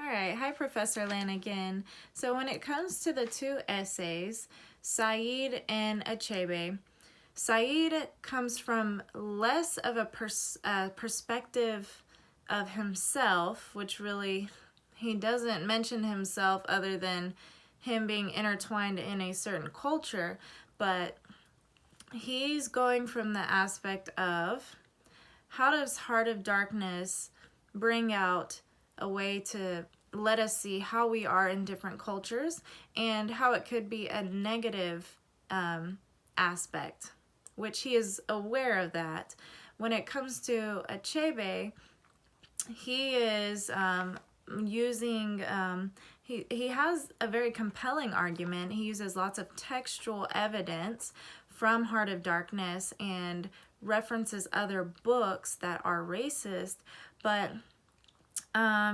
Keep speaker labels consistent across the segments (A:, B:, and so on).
A: All right, hi Professor Lanigan. So when it comes to the two essays, Said and Achebe, Said comes from less of a perspective of himself, which really he doesn't mention himself other than him being intertwined in a certain culture, but he's going from the aspect of how does Heart of Darkness bring out a way to let us see how we are in different cultures and how it could be a negative aspect, which he is aware of that. When it comes to Achebe, he is using, he has a very compelling argument. He uses lots of textual evidence from Heart of Darkness and references other books that are racist, but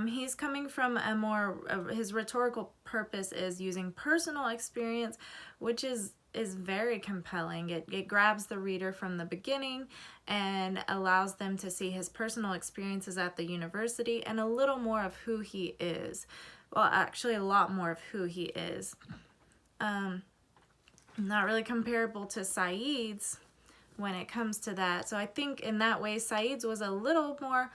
A: he's coming from a more, his rhetorical purpose is using personal experience, which is very compelling. It grabs the reader from the beginning and allows them to see his personal experiences at the university and a little more of who he is. Well, actually a lot more of who he is. Not really comparable to Said's when it comes to that. So I think in that way, Said's was a little more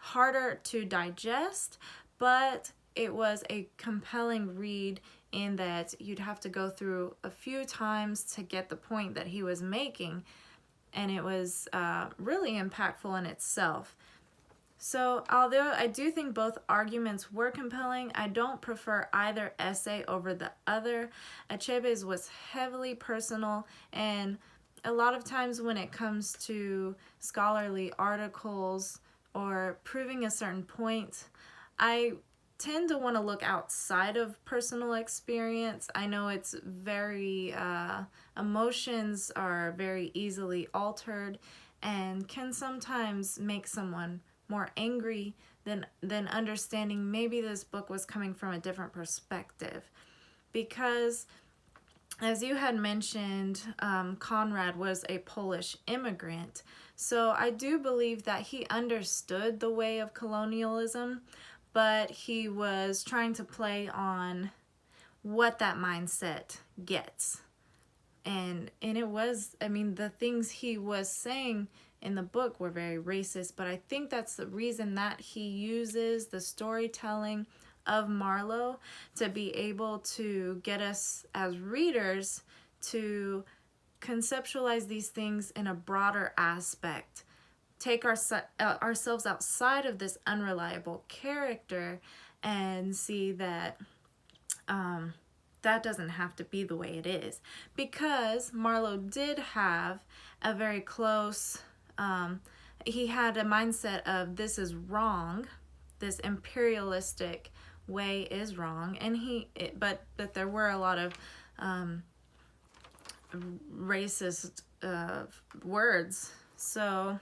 A: harder to digest, but it was a compelling read in that you'd have to go through a few times to get the point that he was making, and it was really impactful in itself. So although I do think both arguments were compelling, I don't prefer either essay over the other. Achebe's was heavily personal, and a lot of times when it comes to scholarly articles or proving a certain point, I tend to want to look outside of personal experience. I know it's very, emotions are very easily altered and can sometimes make someone more angry than understanding maybe this book was coming from a different perspective. Because as you had mentioned, Conrad was a Polish immigrant. So I do believe that he understood the way of colonialism, but he was trying to play on what that mindset gets. And it was, I mean, the things he was saying in the book were very racist, but I think that's the reason that he uses the storytelling of Marlowe to be able to get us as readers to conceptualize these things in a broader aspect, take ourselves outside of this unreliable character and see that that doesn't have to be the way it is. Because Marlowe did have a very close, he had a mindset of this is wrong, this imperialistic way is wrong, and but there were a lot of racist words. So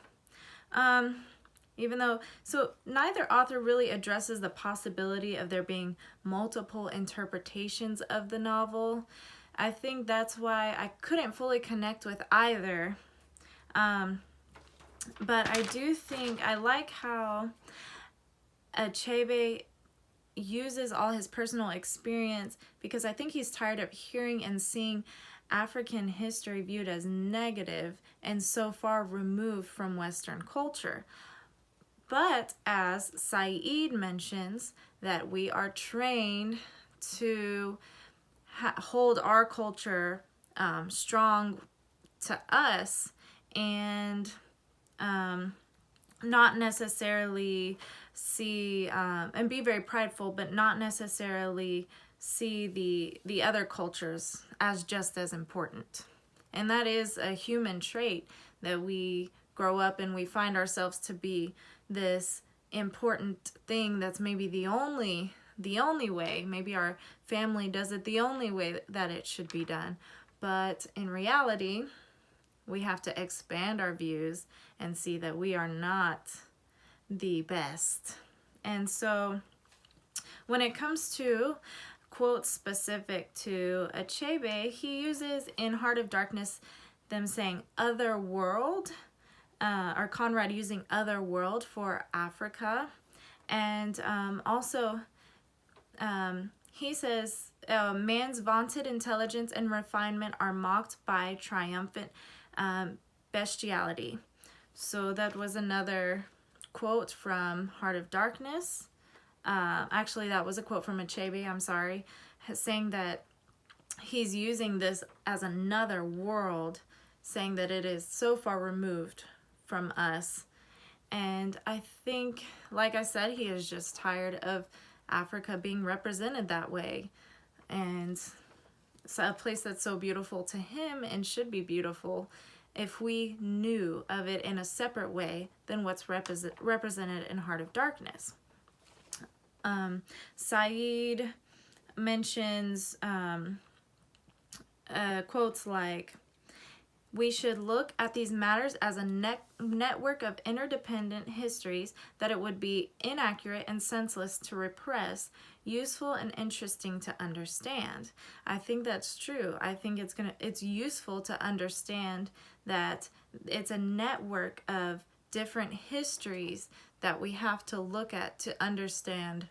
A: so neither author really addresses the possibility of there being multiple interpretations of the novel. I think that's why I couldn't fully connect with either. But I do think I like how Achebe uses all his personal experience, because I think he's tired of hearing and seeing African history viewed as negative and so far removed from Western culture. But as Said mentions, that we are trained to hold our culture strong to us and not necessarily see and be very prideful, but not necessarily see the other cultures as just as important. And that is a human trait, that we grow up and we find ourselves to be this important thing that's maybe the only way. Maybe our family does it the only way that it should be done. But in reality, we have to expand our views and see that we are not the best. And so when it comes to quotes specific to Achebe, he uses in Heart of Darkness them saying other world, or Conrad using other world for Africa, and also he says, man's vaunted intelligence and refinement are mocked by triumphant bestiality. So that was another quote from Heart of Darkness. Actually, that was a quote from Achebe, I'm sorry, saying that he's using this as another world, saying that it is so far removed from us. And I think, like I said, he is just tired of Africa being represented that way. And it's a place that's so beautiful to him and should be beautiful if we knew of it in a separate way than what's represented in Heart of Darkness. Saeed mentions quotes like, we should look at these matters as a network of interdependent histories that it would be inaccurate and senseless to repress, useful and interesting to understand. I think that's true. I think it's useful to understand that it's a network of different histories that we have to look at to understand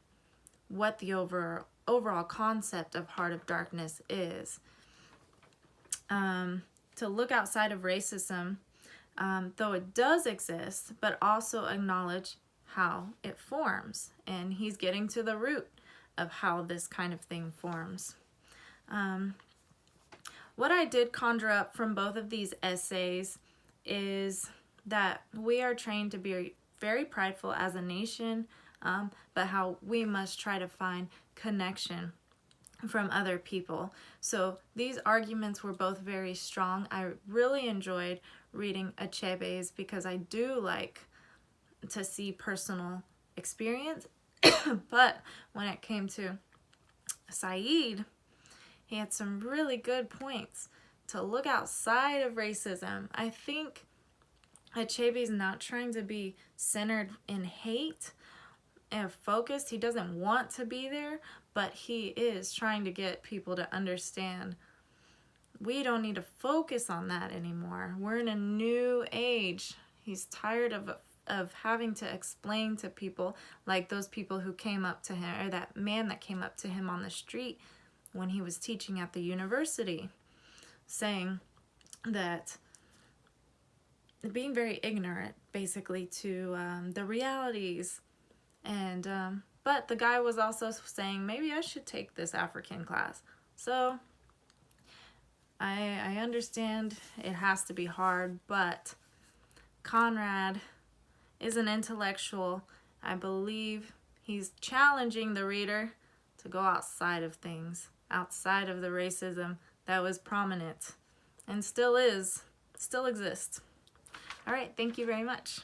A: what the overall concept of Heart of Darkness is. To look outside of racism, though it does exist, but also acknowledge how it forms. And he's getting to the root of how this kind of thing forms. What I did conjure up from both of these essays is that we are trained to be very prideful as a nation, but how we must try to find connection from other people. So these arguments were both very strong. I really enjoyed reading Achebe's because I do like to see personal experience. But when it came to Saeed, he had some really good points to look outside of racism. I think Achebe's not trying to be centered in hate and focused. He doesn't want to be there, but he is trying to get people to understand we don't need to focus on that anymore. We're in a new age. He's tired of having to explain to people, like those people who came up to him, or that man that came up to him on the street when he was teaching at the university, saying that being very ignorant basically to the realities. And but the guy was also saying, maybe I should take this African class. So I understand it has to be hard, but Conrad is an intellectual. I believe he's challenging the reader to go outside of things, outside of the racism that was prominent and still exists. All right, thank you very much.